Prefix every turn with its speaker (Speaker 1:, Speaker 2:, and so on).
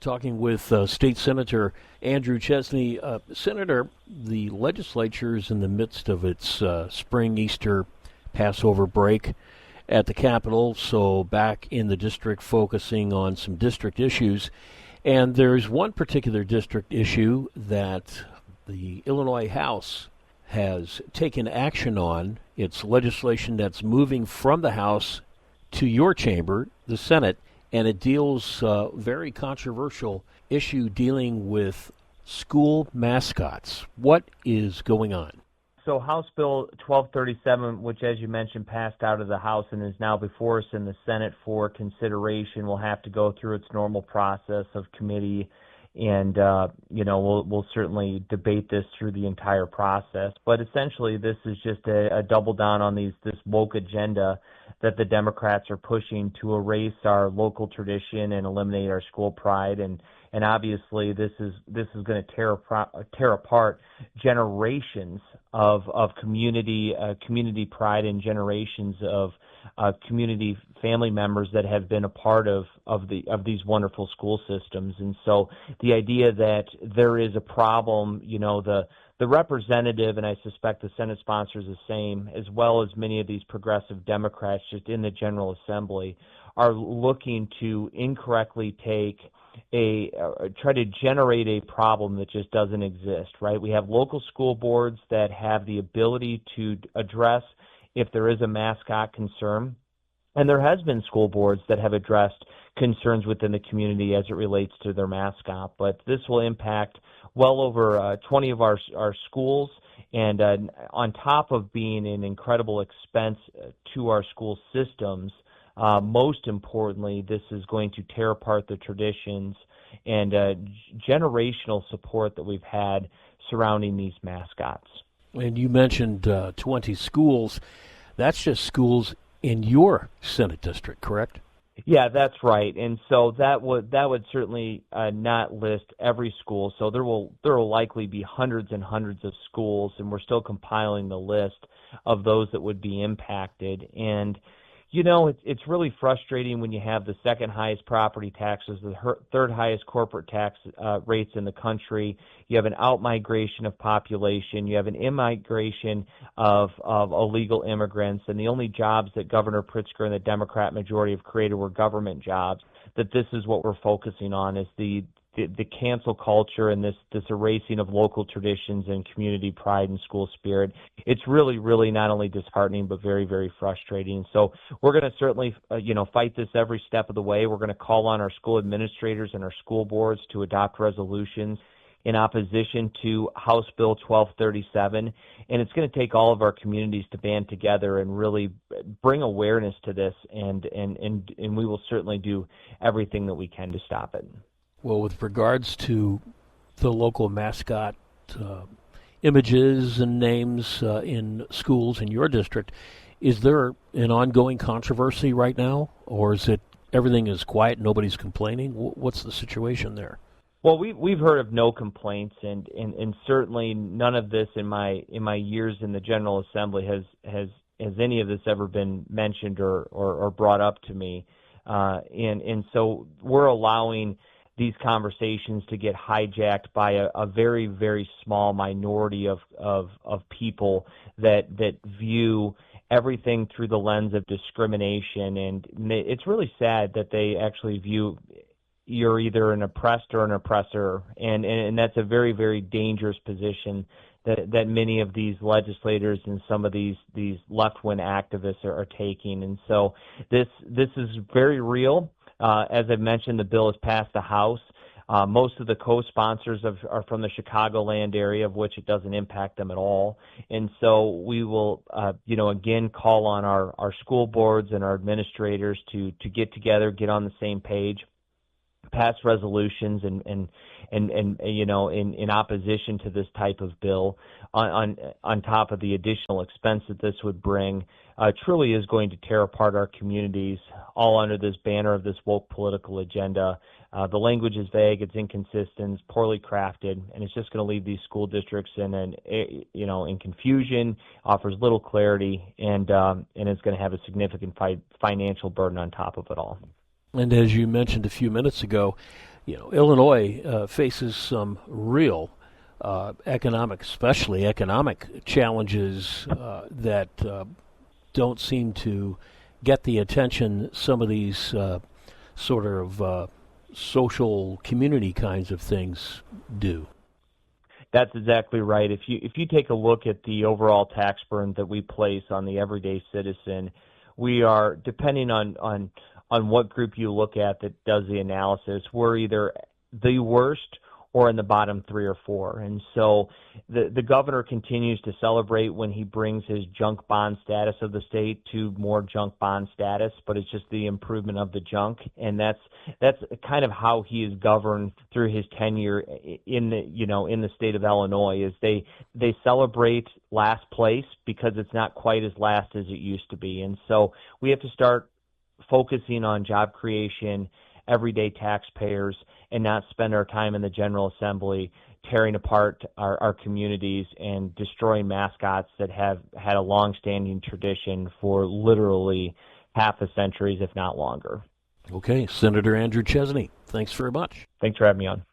Speaker 1: Talking with State Senator Andrew Chesney. Senator, the legislature is in the midst of its spring, Easter, Passover break at the Capitol, so back in the district focusing on some district issues. And there's one particular district issue that the Illinois House has taken action on. It's legislation that's moving from the House to your chamber, the Senate, and it deals very controversial issue dealing with school mascots. What is going on?
Speaker 2: So House Bill 1237, which as you mentioned passed out of the House and is now before us in the Senate for consideration, will have to go through its normal process of committee, and we'll certainly debate this through the entire process. But essentially, this is just a double down on this woke agenda that the Democrats are pushing to erase our local tradition and eliminate our school pride, and obviously this is going to tear apart generations of community pride and generations of community family members that have been a part of these wonderful school systems. And so the idea that there is a problem, the representative, and I suspect the Senate sponsor is the same, as well as many of these progressive Democrats just in the General Assembly, are looking to incorrectly try to generate a problem that just doesn't exist, right? We have local school boards that have the ability to address if there is a mascot concern. And there has been school boards that have addressed concerns within the community as it relates to their mascot. But this will impact well over 20 of our schools. And on top of being an incredible expense to our school systems, most importantly, this is going to tear apart the traditions and generational support that we've had surrounding these mascots.
Speaker 1: And you mentioned 20 schools. That's just schools in your Senate district, correct?
Speaker 2: Yeah, that's right. And so that would certainly not list every school. So there will likely be hundreds and hundreds of schools, and we're still compiling the list of those that would be impacted. And it's really frustrating when you have the second highest property taxes, the third highest corporate tax rates in the country. You have an out-migration of population. You have an in-migration of illegal immigrants. And the only jobs that Governor Pritzker and the Democrat majority have created were government jobs. That this is what we're focusing on, is the cancel culture and this erasing of local traditions and community pride and school spirit. It's really, really not only disheartening but very, very frustrating. So we're going to certainly, fight this every step of the way. We're going to call on our school administrators and our school boards to adopt resolutions in opposition to House Bill 1237, and it's going to take all of our communities to band together and really bring awareness to this, and we will certainly do everything that we can to stop it.
Speaker 1: Well, with regards to the local mascot images and names in schools in your district, is there an ongoing controversy right now, or is it everything is quiet, nobody's complaining? What's the situation there?
Speaker 2: Well, we've heard of no complaints, and certainly none of this in my years in the General Assembly has any of this ever been mentioned or brought up to me, and so we're allowing these conversations to get hijacked by a very, very small minority of people that view everything through the lens of discrimination. And it's really sad that they actually view you're either an oppressed or an oppressor. And that's a very, very dangerous position that many of these legislators and some of these left-wing activists are taking. And so this is very real. As I've mentioned, the bill has passed the House. Most of the co-sponsors are from the Chicagoland area, of which it doesn't impact them at all. And so we will, again, call on our school boards and our administrators to get together, get on the same page, pass resolutions in opposition to this type of bill, on top of the additional expense that this would bring. Truly is going to tear apart our communities, all under this banner of this woke political agenda. The language is vague, it's inconsistent, it's poorly crafted, and it's just going to leave these school districts in confusion, offers little clarity, and it's going to have a significant financial burden on top of it all.
Speaker 1: And as you mentioned a few minutes ago, Illinois faces some real especially economic challenges that don't seem to get the attention some of these sort of social community kinds of things do.
Speaker 2: That's exactly right. If you take a look at the overall tax burden that we place on the everyday citizen, we are, depending on what group you look at that does the analysis, we're either the worst or in the bottom 3 or 4. And so the governor continues to celebrate when he brings his junk bond status of the state to more junk bond status, but it's just the improvement of the junk. And that's kind of how he is governed through his tenure in the state of Illinois. Is they celebrate last place because it's not quite as last as it used to be. And so we have to start focusing on job creation, everyday taxpayers, and not spend our time in the General Assembly tearing apart our communities and destroying mascots that have had a long-standing tradition for literally half a century, if not longer.
Speaker 1: Okay, Senator Andrew Chesney, thanks very much.
Speaker 2: Thanks for having me on.